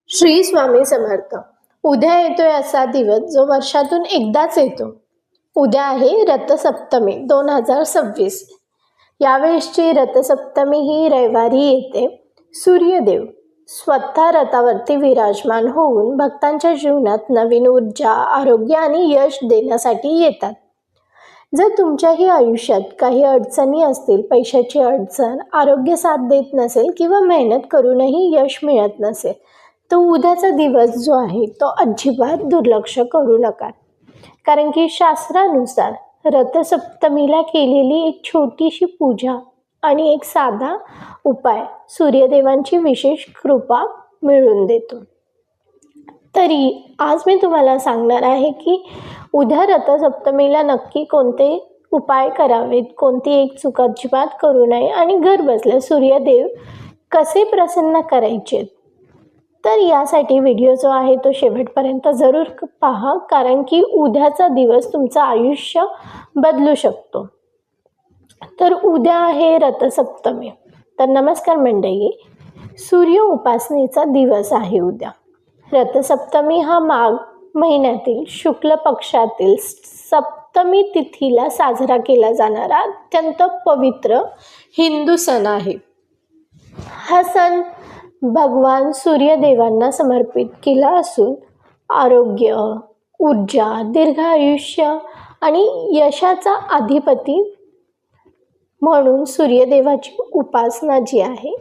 श्री स्वामी समर्थ. उद्या येतोय असा दिवस जो वर्षातून एकदाच येतो. उद्या आहे रथसप्तमी 2026. यावेळेसची रथसप्तमी ही रविवारी येते. सूर्यदेव स्वतः रथावरती विराजमान होऊन भक्तांच्या जीवनात नवीन ऊर्जा, आरोग्य आणि यश देण्यासाठी येतात. जर तुमच्याही आयुष्यात काही अडचणी असतील, पैशाची अडचण, आरोग्य साथ देत नसेल किंवा मेहनत करूनही यश मिळत नसेल, तो उद्याचा दिवस जो आहे तो अजिबात दुर्लक्ष करू नका. कारण की शास्त्रानुसार रथसप्तमीला केलेली एक छोटीशी पूजा आणि एक साधा उपाय सूर्यदेवांची विशेष कृपा मिळवून देतो. तरी आज मी तुम्हाला सांगणार आहे की उद्या रथसप्तमीला नक्की कोणते उपाय करावेत, कोणती एक चूक अजिबात करू नये आणि घर बसल्या सूर्यदेव कसे प्रसन्न करायचे. तर यासाठी व्हिडिओ जो आहे तो शेवटपर्यंत जरूर पहा, कारण की उद्याचा दिवस तुमचं आयुष्य बदलू शकतो. तर उद्या आहे रथसप्तमी. तर नमस्कार मंडळी, सूर्य उपासनेचा दिवस आहे उद्या. रथसप्तमी हा माघ महिन्यातील शुक्ल पक्षातील सप्तमी तिथीला साजरा केला जाणारा अत्यंत पवित्र हिंदू सण आहे. हा सण भगवान सूर्यदेवांना समर्पित केला असून आरोग्य, ऊर्जा, दीर्घ आयुष्य आणि यशाचा अधिपती म्हणून सूर्यदेवाची उपासना जी आहे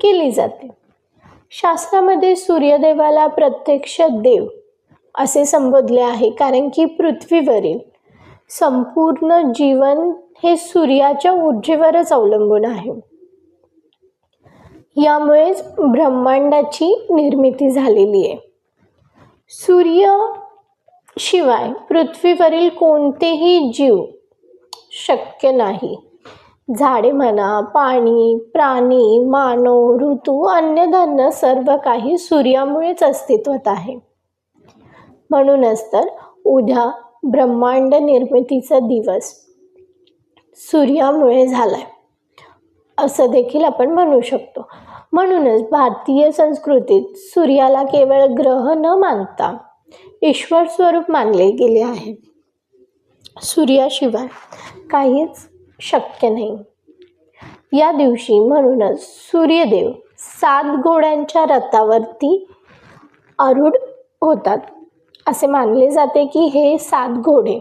केली जाते. शास्त्रामध्ये सूर्यदेवाला प्रत्यक्ष देव असे संबोधले आहे, कारण की पृथ्वीवरील संपूर्ण जीवन हे सूर्याच्या ऊर्जेवरच अवलंबून आहे. यामुळेच ब्रह्मांडाची निर्मिती झालेली आहे. सूर्य शिवाय पृथ्वीवरील कोणतेही जीव शक्य नाही. झाडे म्हणा, पाणी, प्राणी, मानव, ऋतू, अन्नधान्य सर्व काही सूर्यामुळेच अस्तित्वात आहे. म्हणूनच तर उद्या ब्रह्मांड निर्मितीचा दिवस सूर्यामुळे झालाय असं देखील आपण म्हणू शकतो. म्हणूनच भारतीय संस्कृतीत सूर्याला केवळ ग्रह न मानता ईश्वर स्वरूप मानले गेले आहे. सूर्याशिवाय काहीच शक्य नाही. या दिवशी म्हणूनच सूर्यदेव 7 घोड्यांच्या रथावरती आरूढ होतात. असे मानले जाते की हे 7 घोडे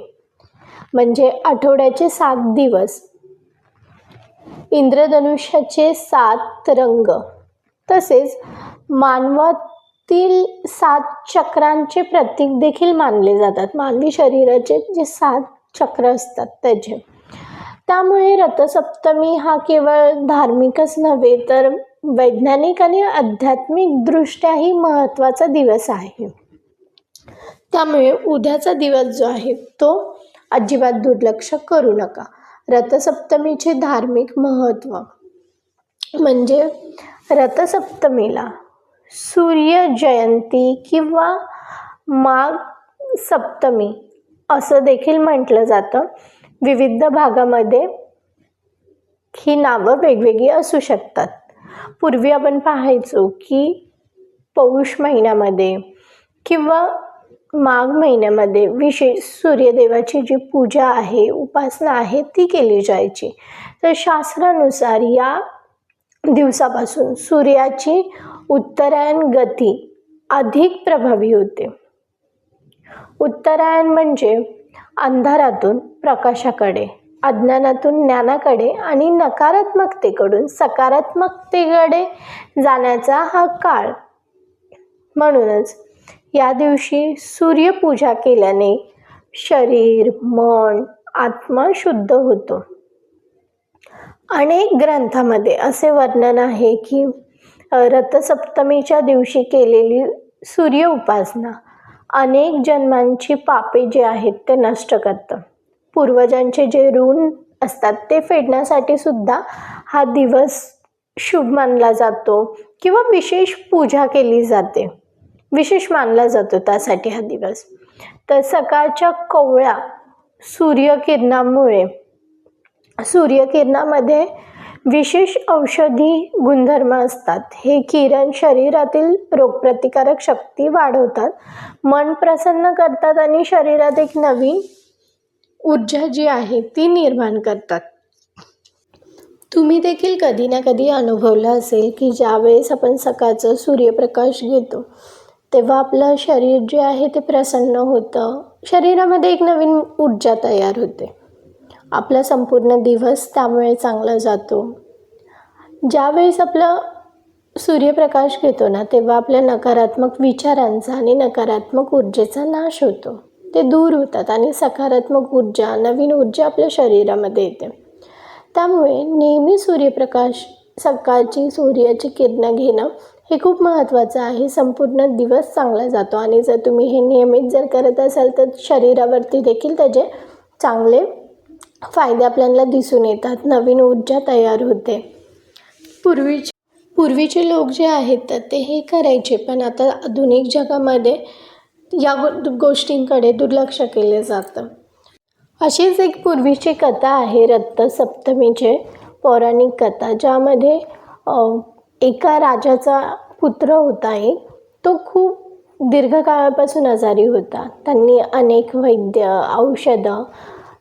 म्हणजे आठवड्याचे 7 दिवस, इंद्रधनुष्याचे 7 रंग, तसेच मानवातील 7 चक्रांचे प्रतीक देखील मानले जातात. मानवी शरीराचे जे 7 चक्र असतात त्याचे. त्यामुळे रथसप्तमी हा केवळ धार्मिकच नव्हे तर वैज्ञानिक आणि आध्यात्मिक दृष्ट्याही महत्त्वाचा दिवस आहे. त्यामुळे उद्याचा दिवस जो आहे तो अजिबात दुर्लक्ष करू नका. रथसप्तमीचे धार्मिक महत्त्व म्हणजे रथसप्तमीला सूर्य जयंती किंवा माघ सप्तमी असं देखील म्हटलं जातं. विविध भागामध्ये ही नावं वेगवेगळी असू शकतात. पूर्वी आपण पाहायचो की पौष महिन्यामध्ये किंवा माघ महिन्यामध्ये विशेष सूर्यदेवाची जी पूजा आहे, उपासना आहे ती केली जायची. तर शास्त्रानुसार या दिवसापासून सूर्याची उत्तरायण गती अधिक प्रभावी होते. उत्तरायण म्हणजे अंधारातून प्रकाशाकडे, अज्ञानातून ज्ञानाकडे आणि नकारात्मकतेकडून सकारात्मकतेकडे जाण्याचा हा काळ. म्हणूनच या दिवशी सूर्यपूजा केल्याने शरीर, मन, आत्मा शुद्ध होतो. अनेक ग्रंथामध्ये असे वर्णन आहे की रथसप्तमीच्या दिवशी केलेली सूर्य उपासना अनेक जन्मांची पापे जे आहेत ते नष्ट करतं. पूर्वजांचे जे ऋण असतात ते फेडण्यासाठी सुद्धा हा दिवस शुभ मानला जातो किंवा विशेष पूजा केली जाते, विशेष मानला जातो त्यासाठी हा दिवस. तर सकाळच्या कोवळ्या सूर्यकिरणामध्ये विशेष औषधी गुणधर्म असतात. हे किरण शरीरातील रोगप्रतिकारक शक्ती वाढवतात, मन प्रसन्न करतात आणि शरीरात एक नवीन ऊर्जा जी आहे ती निर्माण करतात. तुम्ही देखील कधी ना कधी अनुभवलं असेल की ज्यावेळेस आपण सकाळचं सूर्यप्रकाश घेतो तेव्हा आपलं शरीर जे आहे ते प्रसन्न होतं, शरीरामध्ये एक नवीन ऊर्जा तयार होते. आपला संपूर्ण दिवस त्यामुळे चांगला जातो. ज्यावेळेस आपलं सूर्यप्रकाश घेतो ना तेव्हा आपल्या नकारात्मक विचारांचा आणि नकारात्मक ऊर्जेचा नाश होतो, ते दूर होतात आणि सकारात्मक ऊर्जा, नवीन ऊर्जा आपल्या शरीरामध्ये येते. त्यामुळे नेहमी सूर्यप्रकाश, सकाळची सूर्याची किरणं घेणं हे खूप महत्त्वाचं आहे. संपूर्ण दिवस चांगला जातो आणि जर तुम्ही हे नियमित जर करत असाल तर शरीरावरती देखील त्याचे चांगले फायदे आपल्याला दिसून येतात, नवीन ऊर्जा तयार होते. पूर्वीचे लोक जे आहेत तर ते हे करायचे, पण आता आधुनिक जगामध्ये या गोष्टींकडे दुर्लक्ष केले जातं. अशीच एक पूर्वीची कथा आहे, रथसप्तमीची पौराणिक कथा, ज्यामध्ये एका राजाचा पुत्र होता एक. तो खूप दीर्घकाळापासून आजारी होता. त्यांनी अनेक वैद्य, औषधं,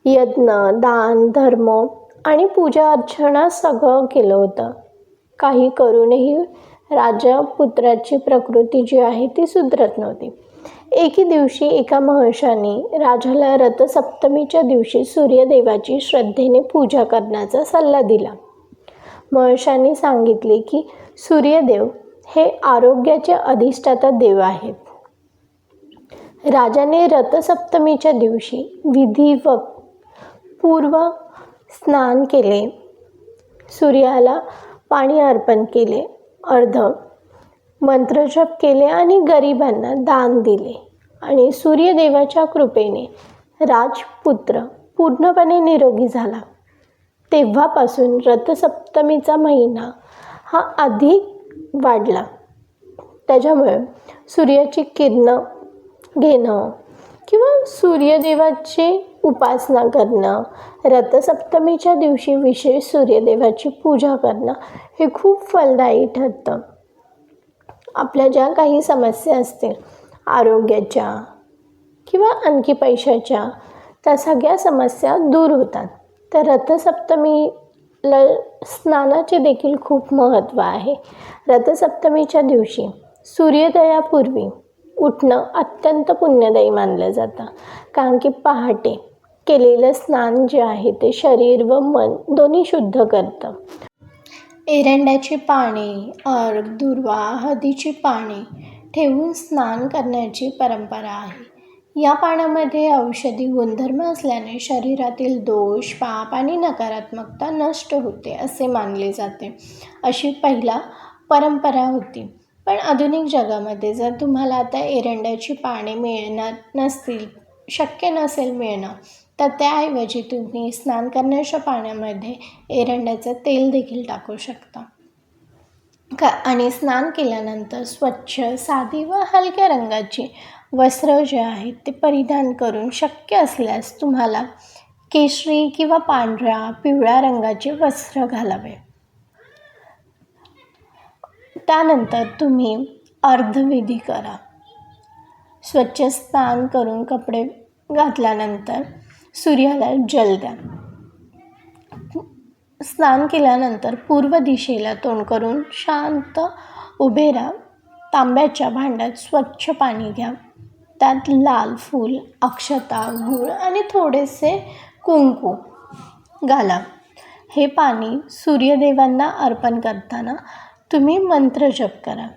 यज्ञ, दान, धर्म आणि पूजा अर्चना सगळं केलं होतं. काही करूनही राजपुत्राची प्रकृती जी आहे ती सुधरत नव्हती. एके दिवशी एका महर्षाने राजाला रथसप्तमीच्या दिवशी सूर्यदेवाची श्रद्धेने पूजा करण्याचा सल्ला दिला. महर्षांनी सांगितले की सूर्यदेव हे आरोग्याचे अधिष्ठाता देव आहेत. राजाने रथसप्तमीच्या दिवशी विधिवत पूर्व स्नान केले, सूर्याला पाणी अर्पण केले, अर्ध मंत्रजप केले आणि गरिबांना दान दिले आणि सूर्यदेवाच्या कृपेने राजपुत्र पूर्णपणे निरोगी झाला. तेव्हापासून रथसप्तमीचा महिना हा अधिक वाढला. त्याच्यामुळे सूर्याची किरणं घेणं किंवा सूर्यदेवाची उपासना करणं, रथसप्तमीच्या दिवशी विशेष सूर्यदेवाची पूजा करणं हे खूप फलदायी ठरतं. आपल्या ज्या काही समस्या असतील आरोग्याच्या किंवा आणखी पैशाच्या, त्या सगळ्या समस्या दूर होतात. तर रथसप्तमीला स्नानाचे देखील खूप महत्त्व आहे. रथसप्तमीच्या दिवशी सूर्योदयापूर्वी उठणं अत्यंत पुण्यदायी मानलं जातं, कारण की पहाटे केलेलं स्नान जे आहे ते शरीर व मन दोन्ही शुद्ध करतं. एरंडाची पाने, अर्घ, दुर्वा, हळदीची पाने ठेवून स्नान करण्याची परंपरा आहे. या पाण्यामध्ये औषधी गुणधर्म असल्याने शरीरातील दोष, पाप आणि नकारात्मकता नष्ट होते असे मानले जाते. अशी पहिला परंपरा होती. पण आधुनिक जगामध्ये जर तुम्हाला आता एरंडाची पाने मिळणार नसतील, शक्य नसेल मिळणं, तर त्याऐवजी तुम्ही स्नान करण्याच्या पाण्यामध्ये एरंडाचं तेल देखील टाकू शकता. आणि स्नान केल्यानंतर स्वच्छ, साधी व हलक्या रंगाची वस्त्र जे आहेत ते परिधान करून, शक्य असल्यास तुम्हाला केशरी किंवा पांढऱ्या, पिवळ्या रंगाचे वस्त्र घालावे. त्यानंतर तुम्ही अर्धविधी करा. स्वच्छ स्नान करून कपडे घातल्यानंतर सूर्याला जल द्या. स्नान केल्यानंतर पूर्व दिशेला तोंड करून शांत उभे राहा. तांब्याच्या भांड्यात स्वच्छ पाणी घ्या. त्यात लाल फूल, अक्षता, गूळ आणि थोडेसे कुंकू घाला. हे पाणी सूर्यदेवांना अर्पण करताना तुम्ही मंत्र जप करा.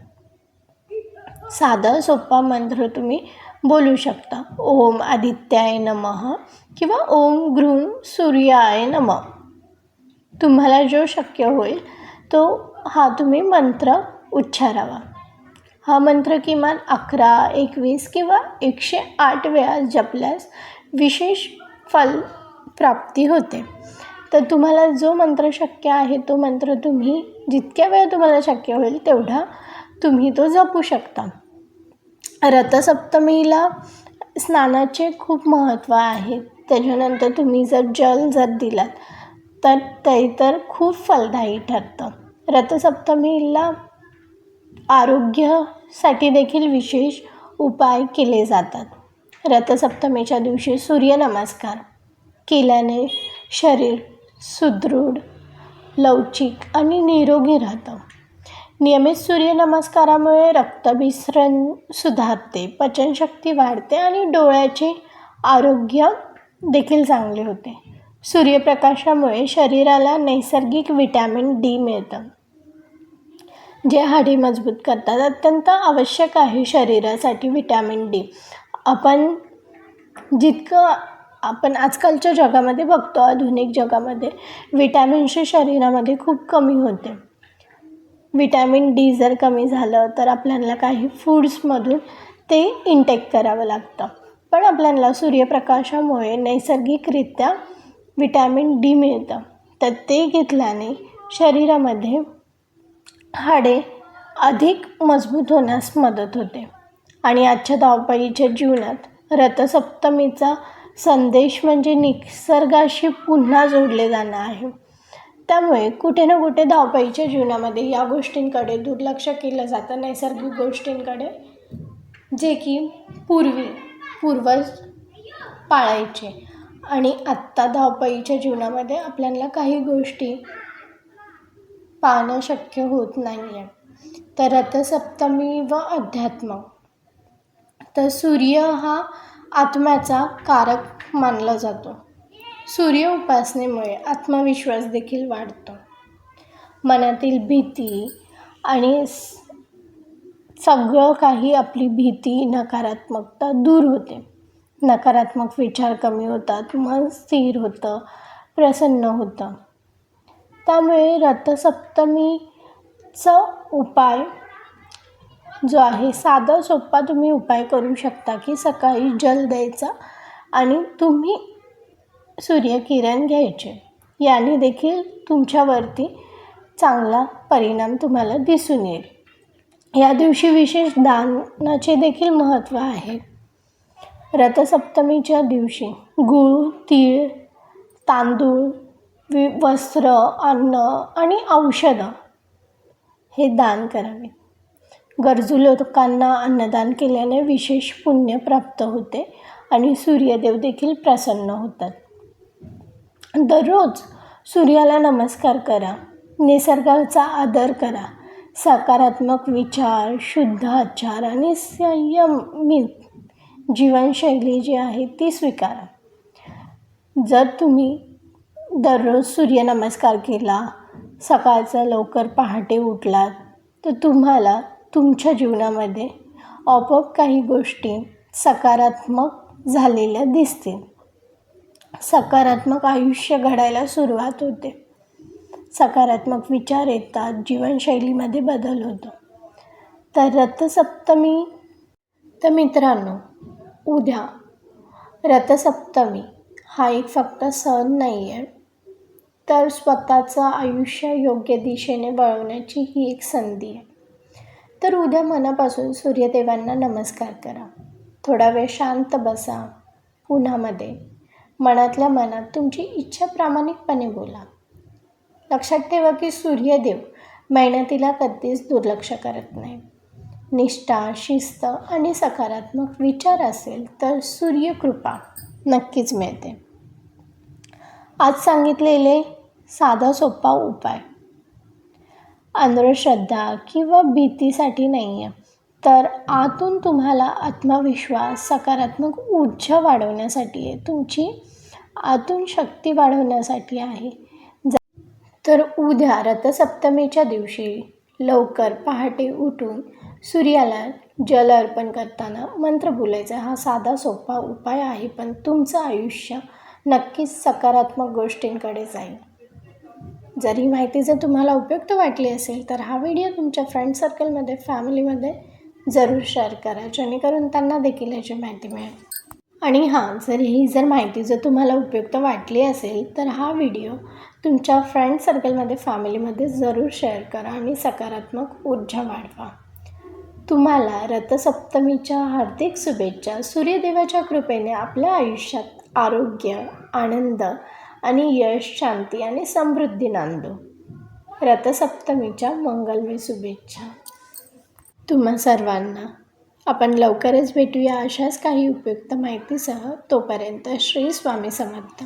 साधा सोपा मंत्र तुम्ही बोलू शकता. ओम आदित्याय नमः किंवा ओम गृह् सूर्याय नमः. तुम्हाला जो शक्य होईल तो हा तुम्ही मंत्र उच्चारावा. हा मंत्र किमान 11, 21 किंवा 108 वेळा जपल्यास विशेष फल प्राप्ती होते. तर तुम्हाला जो मंत्र शक्य आहे तो मंत्र तुम्ही जितक्या वेळ तुम्हाला शक्य होईल तेवढा तुम्ही तो जपू शकता. रथसप्तमीला स्नानाचे खूप महत्त्व आहे. त्याच्यानंतर तुम्ही जर जल दिलात तर ते तर खूप फलदायी ठरतं. रथसप्तमीला आरोग्यासाठी देखील विशेष उपाय केले जातात. रथसप्तमीच्या दिवशी सूर्यनमस्कार केल्याने शरीर सुदृढ, लवचिक आणि निरोगी राहतं. नियमित सूर्यनमस्कारामुळे रक्तभिसरण सुधारते, पचनशक्ती वाढते आणि डोळ्याचे आरोग्य देखील चांगले होते. सूर्यप्रकाशामुळे शरीराला नैसर्गिक व्हिटॅमिन डी मिळतं, जे हाडे मजबूत करतात. अत्यंत आवश्यक आहे शरीरासाठी व्हिटॅमिन डी. आपण आजकालच्या जगामध्ये बघतो, आधुनिक जगामध्ये व्हिटॅमिनचे शरीरामध्ये खूप कमी होते. व्हिटॅमिन डी जर कमी झालं तर आपल्याला काही फूड्समधून ते इंटेक करावं लागतं. पण आपल्याला सूर्यप्रकाशामुळे नैसर्गिकरित्या व्हिटॅमिन डी मिळतं. तर ते घेतल्याने शरीरामध्ये हाडे अधिक मजबूत होण्यास मदत होते. आणि आजच्या धावपळीच्या जीवनात रथसप्तमीचा संदेश म्हणजे निसर्गाशी पुन्हा जोडले जाणं आहे. त्यामुळे कुठे ना कुठे धावपळीच्या जीवनामध्ये या गोष्टींकडे दुर्लक्ष केलं जातं, नैसर्गिक गोष्टींकडे, जे की पूर्वज पाळायचे. आणि आत्ता धावपळीच्या जीवनामध्ये आपल्याला काही गोष्टी पाळणं शक्य होत नाही आहे. तर रथसप्तमी व अध्यात्म. तर सूर्य हा आत्म्याचा कारक मानला जातो. सूर्य उपासनेमुळे आत्मविश्वास देखील वाढतो. मनातील भीती आणि सगळं काही, आपली भीती, नकारात्मकता दूर होते. नकारात्मक विचार कमी होतात, मन स्थिर होतं, प्रसन्न होतं. त्यामुळे रथसप्तमीचा उपाय जो आहे, साधा सोपा तुम्ही उपाय करू शकता की सकाळी जल द्यायचा आणि तुम्ही सूर्यकिरण घ्यायचे. याने देखील तुमच्यावरती चांगला परिणाम तुम्हाला दिसून येईल. या दिवशी विशेष दानाचे देखील महत्त्व आहे. रथसप्तमीच्या दिवशी गूळ, तीळ, तांदूळ, वस्त्र, अन्न आणि औषधं हे दान करावे. गरजू लोकांना अन्नदान केल्याने विशेष पुण्य प्राप्त होते आणि सूर्यदेव देखील प्रसन्न होतात. दररोज सूर्याला नमस्कार करा, निसर्गाचा आदर करा, सकारात्मक विचार, शुद्ध आचार आणि संयमित जीवनशैली जी आहे ती स्वीकारा. जर तुम्ही दररोज सूर्यनमस्कार केला, सकाळचं लवकर पहाटे उठलात, तर तुम्हाला तुमच्या जीवनामध्ये आपोआप काही गोष्टी सकारात्मक झालेल्या दिसतील. सकारात्मक आयुष्य घडायला सुरुवात होते. सकारात्मक विचार येतात, जीवनशैलीमध्ये बदल होतो. तर रथसप्तमी. तर मित्रांनो, उद्या रथसप्तमी हा एक फक्त सण नाही आहे, तर स्वतःचं आयुष्य योग्य दिशेने वळवण्याची ही एक संधी आहे. तर उद्या मनापासून सूर्यदेवांना नमस्कार करा. थोडा वेळ शांत बसा उन्हामध्ये. मनातल्या मनात तुमची इच्छा प्रामाणिकपणे बोला. लक्षात ठेवा की सूर्यदेव मेहनतीला कधीच दुर्लक्ष करत नाही. निष्ठा, शिस्त आणि सकारात्मक विचार असेल तर सूर्यकृपा नक्कीच मिळते. आज सांगितलेले साधा सोपा उपाय अंधश्रद्धा किंवा भीतीसाठी नाही आहे, तर आतून तुम्हाला आत्मविश्वास, सकारात्मक ऊर्जा वाढवण्यासाठी आहे. तुमची आतून शक्ती वाढवण्यासाठी आहे. तर उद्या रथसप्तमीच्या दिवशी लवकर पहाटे उठून सूर्याला जल अर्पण करताना मंत्र बोलायचा. हा साधा सोपा उपाय आहे, पण तुमचं आयुष्य नक्कीच सकारात्मक गोष्टींकडे जाईल. जर ही माहिती तुम्हाला उपयुक्त वाटली असेल तर हा व्हिडिओ तुमच्या फ्रेंड सर्कलमध्ये, फॅमिलीमध्ये जरूर शेअर करा, जेणेकरून त्यांना देखील याची माहिती मिळेल. आणि जर माहिती तुम्हाला उपयुक्त वाटली असेल तर हा व्हिडिओ तुमच्या फ्रेंड सर्कलमध्ये, फॅमिलीमध्ये जरूर शेअर करा आणि सकारात्मक ऊर्जा वाढवा. तुम्हाला रथसप्तमीच्या हार्दिक शुभेच्छा. सूर्यदेवाच्या कृपेने आपल्या आयुष्यात आरोग्य, आनंद आणि यश, शांती आणि समृद्धी नांदो. रथसप्तमीच्या मंगलमय शुभेच्छा तुम्हा सर्वांना. आपण लवकरच भेटूया अशाच काही उपयुक्त माहितीसह. तोपर्यंत श्री स्वामी समर्थ.